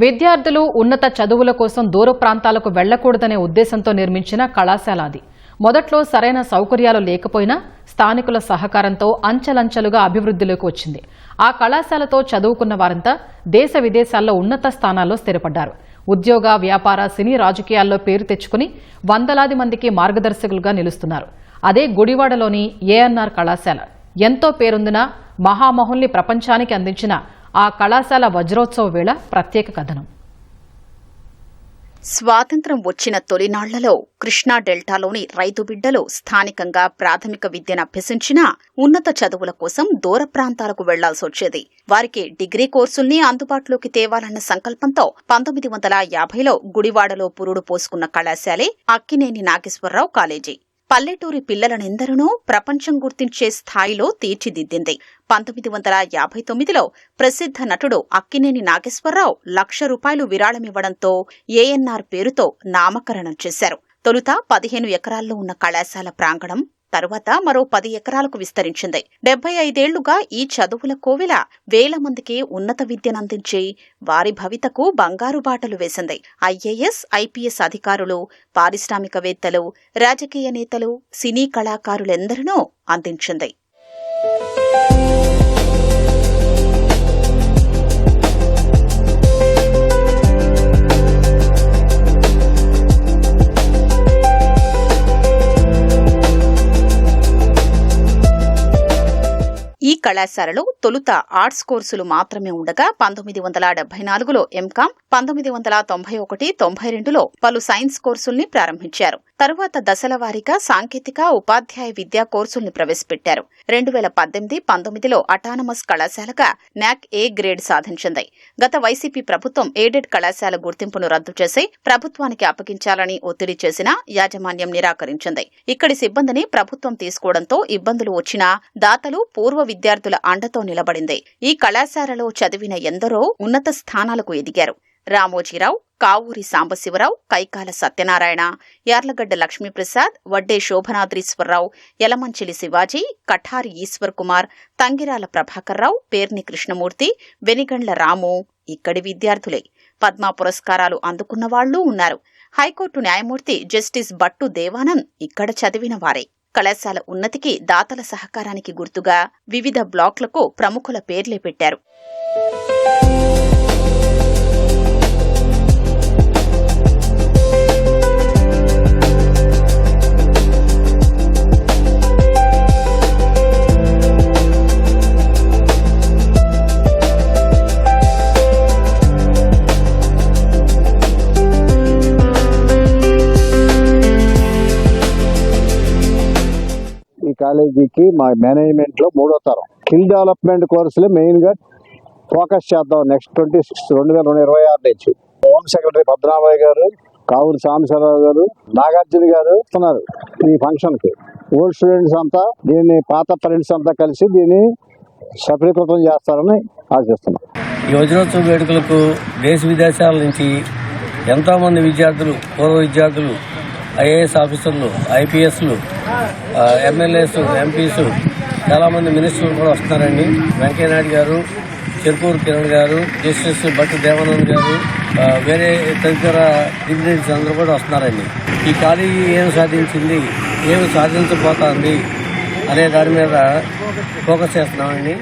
విద్యార్థులు ఉన్నత చదువుల కోసం దూర ప్రాంతాలకు వెళ్లకూడదనే ఉద్దేశంతో నిర్మించిన కళాశాల అది. మొదట్లో సరైన సౌకర్యాలు లేకపోయినా స్థానికుల సహకారంతో అంచెలంచెలుగా అభివృద్ధిలోకి వచ్చింది. ఆ కళాశాలతో చదువుకున్న వారంతా దేశ విదేశాల్లో ఉన్నత స్థానాల్లో స్థిరపడ్డారు. ఉద్యోగ, వ్యాపార, సినీ, రాజకీయాల్లో పేరు తెచ్చుకుని వందలాది మందికి మార్గదర్శకులుగా నిలుస్తున్నారు. అదే గుడివాడలోని ఏఎన్ఆర్ కళాశాల. ఎంతో పేరొందిన మహామహుల్ని ప్రపంచానికి అందించిన ఆ కళాశాల వజ్రోత్సవ వేళ ప్రత్యేక కథనం. స్వాతంత్ర్యం వచ్చిన తొలినాళ్లలో కృష్ణా డెల్టాలోని రైతు బిడ్డలు స్థానికంగా ప్రాథమిక విద్యను అభ్యసించినా ఉన్నత చదువుల కోసం దూర ప్రాంతాలకు వెళ్లాల్సి వచ్చేది. వారికి డిగ్రీ కోర్సుల్ని అందుబాటులోకి తేవాలన్న సంకల్పంతో 1950లో గుడివాడలో పురుడు పోసుకున్న కళాశాలే అక్కినేని నాగేశ్వరరావు కాలేజీ. పల్లెటూరి పిల్లలనెందరినో ప్రపంచం గుర్తించే స్థాయిలో తీర్చిదిద్దింది. 1959లో ప్రసిద్ధ నటుడు అక్కినేని నాగేశ్వరరావు ₹1,00,000 విరాళమివ్వడంతో ఏఎన్ఆర్ పేరుతో నామకరణం చేశారు. తొలుత 15 ఎకరాల్లో ఉన్న కళాశాల ప్రాంగణం తరువాత మరో 10 ఎకరాలకు విస్తరించింది. 75 ఏళ్లుగా ఈ చదువుల కోవెల వేల మందికి ఉన్నత విద్యనందించి వారి భవితకు బంగారు బాటలు వేసింది. ఐఏఎస్, ఐపీఎస్ అధికారులు, పారిశ్రామికవేత్తలు, రాజకీయ నేతలు, సినీ కళాకారులెందరినో అందించింది. ఈ కళాశాలలో తొలుత ఆర్ట్స్ కోర్సులు మాత్రమే ఉండగా 1974లో ఎంకామ్, 1991, 92లో పలు సైన్స్ కోర్సుల్ని ప్రారంభించారు. తరువాత దశల వారీగా సాంకేతిక, ఉపాధ్యాయ విద్యా కోర్సుల్ని ప్రవేశపెట్టారు. 2018, 19లో అటానమస్ కళాశాలగా నాక్ ఏ గ్రేడ్ సాధించింది. గత వైసీపీ ప్రభుత్వం ఎయిడెడ్ కళాశాల గుర్తింపును రద్దు చేసి ప్రభుత్వానికి అప్పగించాలని ఒత్తిడి చేసినా యాజమాన్యం నిరాకరించింది. ఇక్కడి సిబ్బందిని ప్రభుత్వం తీసుకోవడంతో ఇబ్బందులు వచ్చినా దాతలు, పూర్వ విద్యార్థుల అండతో నిలబడింది. ఈ కళాశాలలో చదివిన ఎందరో ఉన్నత స్థానాలకు ఎదిగారు. రామోజీరావు, కావూరి సాంబశివరావు, కైకాల సత్యనారాయణ, యార్లగడ్డ లక్ష్మీప్రసాద్, వడ్డే శోభనాద్రీశ్వరరావు, యలమంచిలి శివాజీ, కఠారి ఈశ్వర్ కుమార్, తంగిరాల ప్రభాకర్రావు, పేర్ని కృష్ణమూర్తి, వెనిగండ్ల రాము ఇక్కడి విద్యార్థులే. పద్మ పురస్కారాలు అందుకున్న వాళ్లూ ఉన్నారు. హైకోర్టు న్యాయమూర్తి జస్టిస్ భట్టు దేవానంద్ ఇక్కడ చదివిన వారే. కళాశాల ఉన్నతికి దాతల సహకారానికి గుర్తుగా వివిధ బ్లాక్లకు ప్రముఖుల పేర్లే పెట్టారు. కాలేజీకి మా మేనేజ్మెంట్ లో 3వ తరం స్కిల్ డెవలప్మెంట్ కోర్సులే మెయిన్ గా ఫోకస్ చేద్దాం. నెక్స్ట్ 2026 నుంచి హోమ్ సెక్రటరీ పద్మనాభయ్య గారు, కావూరి సాంబశివరావు గారు, నాగార్జున గారు వస్తున్నారు ఈ ఫంక్షన్ కి. ఓల్డ్ స్టూడెంట్స్ అంతా దీన్ని, పాత ఫ్రెండ్స్ అంతా కలిసి దీన్ని సఫలీకృతం చేస్తారని ఆశిస్తున్నాం. ఈ వజ్రోత్సవ వేడుకలకు దేశ విదేశాల నుంచి ఎంతో మంది విద్యార్థులు, పూర్వ విద్యార్థులు, ఐఏఎస్ ఆఫీసర్లు, ఐపీఎస్లు, ఎమ్మెల్యేస్, ఎంపీస్, చాలామంది మినిస్టర్లు కూడా వస్తున్నారండి. వెంకయ్యనాయుడు గారు, చెరుకూరు కిరణ్ గారు, జస్టిస్ భట్టు దేవానంద్ గారు, వేరే తదితర డిగ్రీస్ అందరూ కూడా వస్తున్నారండి. ఈ కాలేజీ ఏం సాధించింది, ఏమి సాధించబోతోంది అనే దాని మీద ఫోకస్ చేస్తున్నామండి.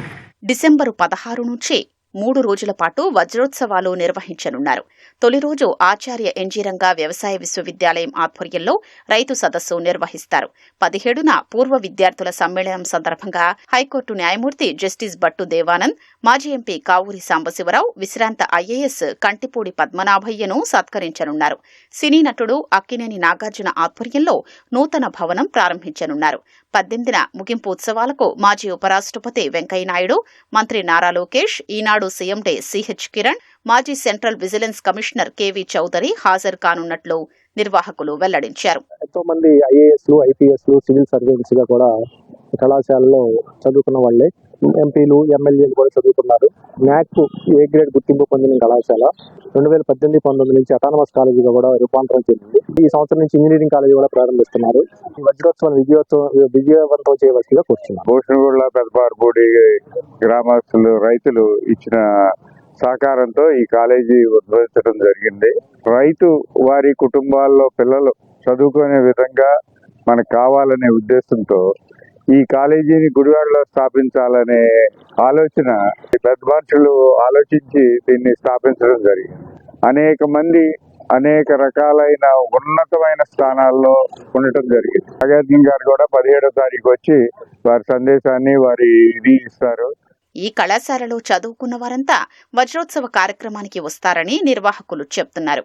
డిసెంబరు 16 నుంచి 3 రోజుల పాటు వజ్రోత్సవాలు నిర్వహించనున్నారు. తొలి రోజు ఆచార్య ఎన్జీ రంగా వ్యవసాయ విశ్వవిద్యాలయం ఆధ్వర్యంలో రైతు సదస్సు నిర్వహిస్తారు. 17న పూర్వ విద్యార్థుల సమ్మేళనం సందర్భంగా హైకోర్టు న్యాయమూర్తి జస్టిస్ భట్టు దేవానంద్, మాజీ ఎంపీ కావూరి సాంబశివరావు, విశ్రాంత ఐఏఎస్ కంటిపూడి పద్మనాభయ్యను సత్కరించనున్నారు. సినీ నటుడు అక్కినేని నాగార్జున ఆధ్వర్యంలో నూతన భవనం ప్రారంభించనున్నారు. 18న ముగింపు ఉత్సవాలకు మాజీ ఉపరాష్ట్రపతి వెంకయ్యనాయుడు, మంత్రి నారా లోకేష్, ఈనాడు సీఎం డే సిహెచ్ కిరణ్, మాజీ central vigilance commissioner KV Chowdary హాజరు కానున్నట్లు నిర్వాహకులు వెల్లడించారు. ఎంతో మంది ఐఏఎస్లు, ఐపీఎస్లు, సివిల్ సర్వీసెస్ గా కూడా కళాశాలలో చదువుకున్న వాళ్లే. ఎంపీలు, ఎమ్మెల్యేలు కూడా చదువుతున్నారు. నాక్ ఏ గ్రేడ్ గుర్తింపు పొందిన కళాశాల 2018-19 నుంచి అటానమస్ కాలేజీగా కూడా రూపాంతరం చెందింది. ఈ సంవత్సరం నుంచి ఇంజనీరింగ్ కాలేజీ కూడా ప్రారంభిస్తున్నారు. ఈ వజ్రోత్సవం విజయవంతం చేయవలసిందిగా కూర్చున్నారు. భూషణగూడ, పెద్దపారపూడి గ్రామస్తులు, రైతులు ఇచ్చిన సహకారంతో ఈ కాలేజీ ఉద్భవించడం జరిగింది. రైతు వారి కుటుంబాల్లో పిల్లలు చదువుకునే విధంగా మనకు కావాలనే ఉద్దేశంతో ఈ కాలేజీని గుడివాడలో స్థాపించాలనే ఆలోచన పెద్ద మనుషులు ఆలోచించి దీన్ని స్థాపించడం జరిగింది. అనేక మంది అనేక రకాలైన ఉన్నతమైన స్థానాల్లో ఉండటం జరిగింది. నాగార్జున గారు కూడా 17వ తారీఖు వచ్చి వారి సందేశాన్ని వారి ఇది ఇస్తారు. ఈ కళాశాలలో చదువుకున్న వారంతా వజ్రోత్సవ కార్యక్రమానికి వస్తారని నిర్వాహకులు చెప్తున్నారు.